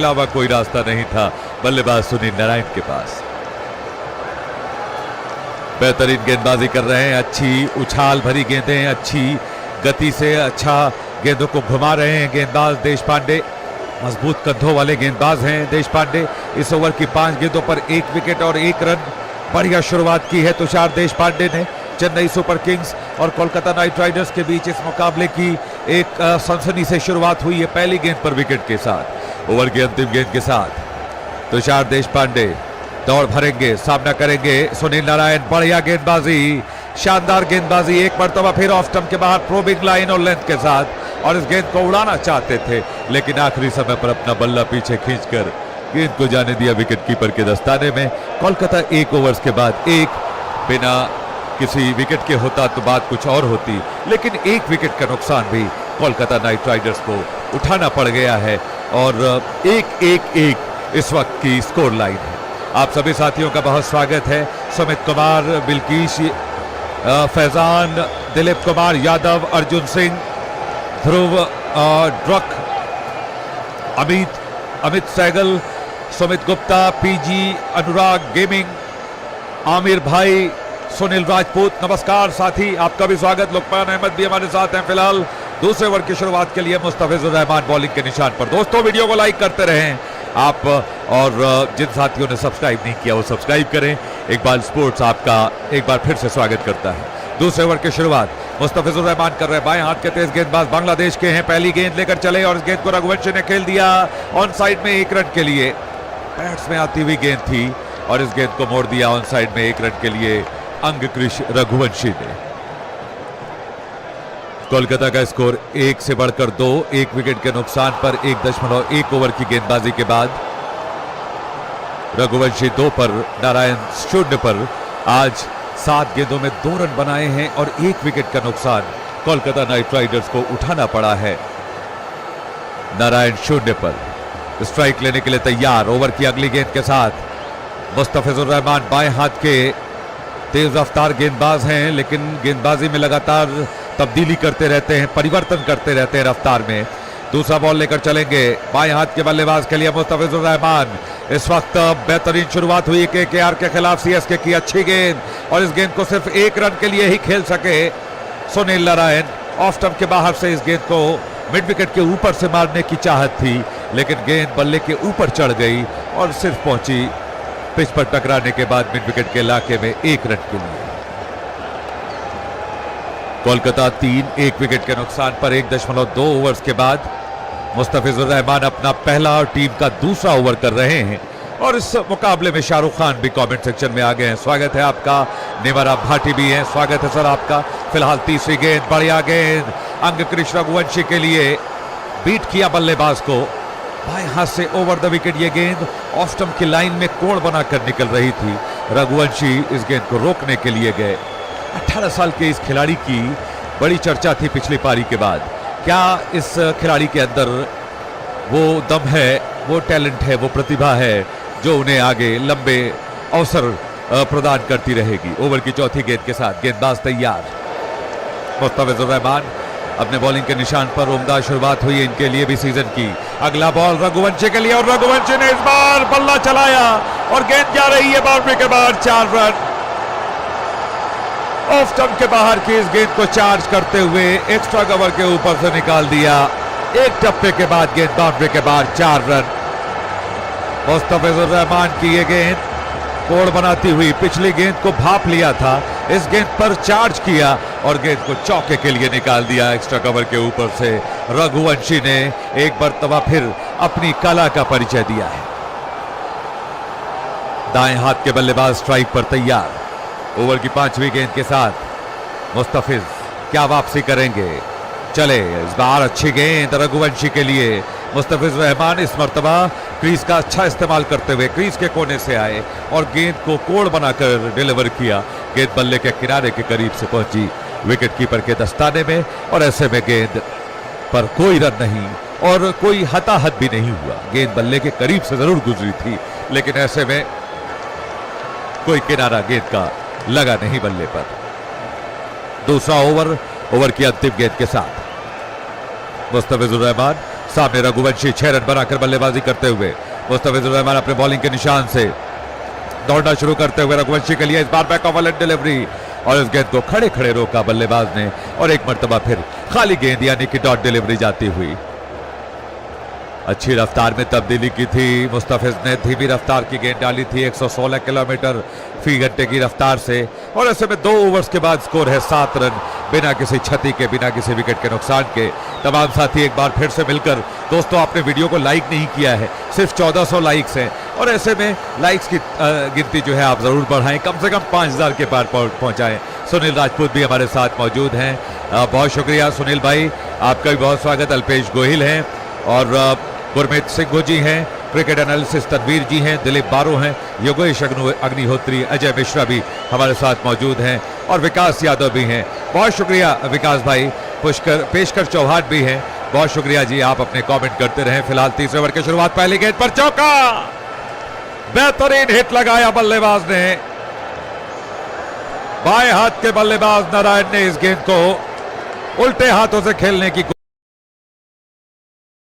अलावा कोई रास्ता नहीं था बल्लेबाज सुनील नारायण के पास। बेहतरीन गेंदबाजी कर रहे हैं, अच्छी उछाल भरी गेंदें, अच्छी गति से अच्छा गेंदों को घुमा रहे हैं गेंदबाज देश पांडे। मजबूत कंधों वाले गेंदबाज हैं देश पांडे। इस ओवर की 5 गेंदों पर 1 विकेट और 1 रन। बढ़िया शुरुआत की है तुषार देश पांडे ने। चेन्नई सुपर किंग्स और कोलकाता नाइट राइडर्स के बीच इस मुकाबले की एक सनसनी से शुरुआत हुई है पहली गेंद पर विकेट के साथ। ओवर की अंतिम गेंद के साथ तुषार देश पांडे दौड़ भरेंगे, सामना करेंगे सुनील नारायण। बढ़िया गेंदबाजी, शानदार गेंदबाजी। एक मरतबा फिर ऑफ स्टंप के बाहर प्रोबिंग लाइन और लेंथ के साथ, और इस गेंद को उड़ाना चाहते थे लेकिन आखिरी समय पर अपना बल्ला पीछे खींचकर गेंद को जाने दिया विकेट कीपर के दस्ताने में। कोलकाता 1 ओवर्स के बाद 1 बिना किसी विकेट के होता तो बात कुछ और होती, लेकिन 1 विकेट का नुकसान भी कोलकाता नाइट राइडर्स को उठाना पड़ गया है और 1-1-1 इस वक्त की स्कोर लाइन है। आप सभी साथियों का बहुत स्वागत है। सुमित कुमार, बिल्किश, फैजान, दिलीप कुमार यादव, अर्जुन सिंह, ध्रुव ड्रक, अमित सैगल, सुमित गुप्ता, पीजी, अनुराग गेमिंग, आमिर भाई, सुनील राजपूत। नमस्कार साथी, आपका भी स्वागत। लुकमान अहमद भी हमारे साथ हैं। फिलहाल दूसरे ओवर की शुरुआत के लिए मुस्तफिजुर रहमान बॉलिंग के निशान पर। दोस्तों वीडियो को लाइक करते रहें आप, और जिन साथियों ने सब्सक्राइब नहीं किया वो सब्सक्राइब करें। इकबाल स्पोर्ट्स आपका एक बार फिर से स्वागत करता है। दूसरे ओवर की शुरुआत मुस्तफिजुर रहमान कर रहे हैं। बाएं हाथ के तेज गेंदबाज बांग्लादेश के हैं। पहली गेंद लेकर चले और इस गेंद को रघुवंशी ने खेल दिया ऑन साइड में 1 रन के लिए। पैड्स में आती हुई गेंद थी और इस गेंद को मोड़ दिया ऑन साइड में 1 रन के लिए अंगकृष रघुवंशी ने। कोलकाता का स्कोर 1 से बढ़कर 2, 1 विकेट के नुकसान पर 1.1 ओवर की गेंदबाजी के बाद रघुवंशी 2 पर, नारायण 0 पर। आज 7 गेंदों में 2 रन बनाए हैं और 1 विकेट का नुकसान कोलकाता नाइट राइडर्स को उठाना पड़ा है। नारायण 0 पर, स्ट्राइक लेने के लिए तैयार। ओवर की अगली गेंद के साथ मुस्तफिजुर रहमान बाएं हाथ के तेज रफ्तार गेंदबाज हैं, लेकिन गेंदबाजी में लगातार तब्दीली करते रहते हैं, परिवर्तन करते रहते हैं रफ्तार में। दूसरा बॉल लेकर चलेंगे बाएं हाथ के बल्लेबाज के लिए मुस्तफिजुर रहमान। इस वक्त बेहतरीन शुरुआत हुई केकेआर के खिलाफ सीएसके की अच्छी गेंद, और इस गेंद को सिर्फ 1 रन के लिए ही खेल सके सुनील नारायण। ऑफ स्टंप के बाहर से इस गेंद को मिड विकेट के ऊपर से मारने की चाहत थी, लेकिन गेंद बल्ले के ऊपर चढ़ गई और सिर्फ पहुंची पिच पर टकराने के बाद मिड विकेट के इलाके में 1 रन के लिए। कोलकाता 3, 1 विकेट के नुकसान पर 1.2 ओवर्स के बाद मुस्तफिजुर रहमान अपना पहला और टीम का दूसरा ओवर कर रहे हैं। और इस मुकाबले में शाहरुख खान भी कमेंट सेक्शन में आ गए हैं। स्वागत है आपका। निवारा भाटी भी हैं, स्वागत है सर आपका। फिलहाल तीसरी गेंद, बढ़िया गेंद अंगकृष रघुवंशी के लिए। बीट किया बल्लेबाज को बाएं हाथ से ओवर द विकेट। ये गेंद ऑफ स्टंप की लाइन में कोण बनाकर निकल रही थी। रघुवंशी इस गेंद को रोकने के लिए गए। 18 साल के इस खिलाड़ी की बड़ी चर्चा थी पिछली पारी के बाद। क्या इस खिलाड़ी के अंदर वो दम है, वो टैलेंट है, वो प्रतिभा है जो उन्हें आगे लंबे अवसर प्रदान करती रहेगी। ओवर की चौथी गेंद के साथ गेंदबाज तैयार। मुस्तफिजुर रहमान अपने बॉलिंग के निशान पर। उम्दा शुरुआत हुई इनके लिए भी सीजन की। अगला बॉल रघुवंशी के लिए, और रघुवंशी ने इस बार बल्ला चलाया और गेंद जा रही है बाउंड्री के बाहर। 4 रन। ऑफ स्टंप के बाहर की इस गेंद को चार्ज करते हुए एक्स्ट्रा कवर के ऊपर से निकाल दिया। 1 टप्पे के बाद गेंद बाउंड्री के बाहर। 4 रन। मुस्तफिजुर रहमान की ये गेंद कोण बनाती हुई पिछली गेंद को भाप लिया था, इस गेंद पर चार्ज किया और गेंद को चौके के लिए निकाल दिया एक्स्ट्रा कवर के ऊपर से। रघुवंशी ने एक मर्तबा फिर अपनी कला का परिचय दिया है। दाएं हाथ के बल्लेबाज स्ट्राइक पर तैयार। ओवर की 5वीं गेंद के साथ मुस्तफिज क्या वापसी करेंगे? चले, इस बार अच्छी गेंद रघुवंशी के लिए। मुस्तफिज रहमान इस मर्तबा क्रीज का अच्छा इस्तेमाल करते हुए क्रीज के कोने से आए और गेंद को कोण बनाकर डिलीवर किया। गेंद बल्ले के किनारे के करीब से पहुंची विकेट कीपर के दस्ताने में, और ऐसे में गेंद पर कोई रन नहीं और कोई हताहत भी नहीं हुआ। गेंद बल्ले के करीब से जरूर गुजरी थी, लेकिन ऐसे में कोई किनारा गेंद का लगा नहीं बल्ले पर। दूसरा ओवर की अंतिम गेंद के साथ मुस्तफिजुर रहमान सामने रघुवंशी 6 रन बनाकर बल्लेबाजी करते हुए मुस्तफिजुर रहमान अपने बॉलिंग के निशान से दौड़ना शुरू करते हुए रघुवंशी के लिए इस बार बैक ऑफ डिलीवरी और इस गेंद को खड़े खड़े रोका बल्लेबाज ने और एक मर्तबा फिर खाली गेंद यानी कि डॉट डिलीवरी जाती हुई। अच्छी रफ्तार में तब्दीली की थी मुस्तफिज ने, धीमी रफ्तार की गेंद डाली थी 116 किलोमीटर फी घंटे की रफ्तार से और ऐसे में 2 ओवर्स के बाद स्कोर है 7 रन बिना किसी क्षति के, बिना किसी विकेट के नुकसान के। तमाम साथी एक बार फिर से मिलकर दोस्तों आपने वीडियो को लाइक नहीं किया है, सिर्फ 1400 लाइक्स हैं और ऐसे में लाइक्स की गिनती जो है आप जरूर बढ़ाएं, कम से कम 5000 के पार पहुंचाएं। सुनील राजपूत भी हमारे साथ मौजूद हैं, बहुत शुक्रिया सुनील भाई, आपका भी बहुत स्वागत। अल्पेश गोहिल हैं और गुरमीत सिंह जी हैं, क्रिकेट एनालिसिस्ट तनवीर जी हैं, दिलीप बारो हैं, योगेश अग्निहोत्री, अजय मिश्रा भी हमारे साथ मौजूद हैं और विकास यादव भी हैं। बहुत शुक्रिया विकास भाई। पेशकर चौहान भी हैं, बहुत शुक्रिया जी, आप अपने कमेंट करते रहें। फिलहाल तीसरे ओवर की शुरुआत, पहली गेंद पर चौका, बेहतरीन हिट लगाया बल्लेबाज ने। बाएं हाथ के बल्लेबाज नारायण ने इस गेंद को उल्टे हाथों से खेलने की